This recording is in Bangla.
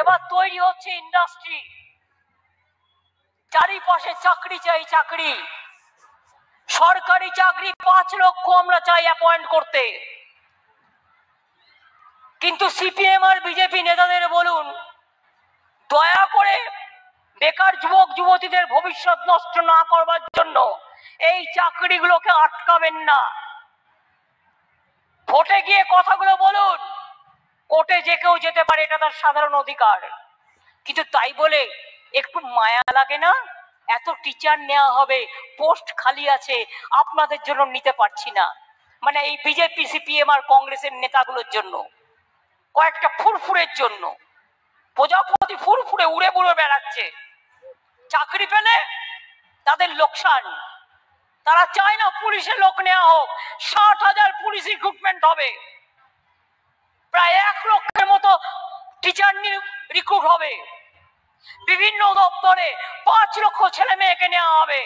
এবার তৈরি হচ্ছে ইন্ডাস্ট্রি, চারিপাশে চাকরি চাই চাকরি, সরকারি চাকরি 5 লক্ষ আমরা চাই অ্যাপয়েন্ট করতে। কিন্তু সিপিএম আর বিজেপি নেতাদের বলুন, দয়া করে বেকার যুবক যুবতীদের ভবিষ্যৎ নষ্ট না করবার জন্য এই চাকরিগুলোকে আটকাবেন না। ভোটে গিয়ে কথাগুলো বলুন, কোর্টে যে কেউ যেতে পারে, এটা তার সাধারণ অধিকার। কিন্তু তাই বলে একটু মায়া লাগে না? এত টিচার নেওয়া হবে, পোস্ট খালি আছে, আপনাদের জন্য নিতে পারছি না। মানে এই বিজেপি সিপিএম আর কংগ্রেসের নেতাগুলোর জন্য, কয়েকটা ফুরফুরের জন্য। প্রজাপতি ফুরফুরে উড়ে উড়ে বেড়াচ্ছে, চাকরি পেলে তাদের লোকসান। তারা চায় না পুলিশের লোক নেওয়া হোক। 60,000 পুলিশ রিক্রুটমেন্ট হবে, প্রায় 1 লক্ষের মতো টিচার রিক্রুট হবে, বিভিন্ন দপ্তরে 5 লক্ষ ছেলে মেয়েকে নেওয়া হবে।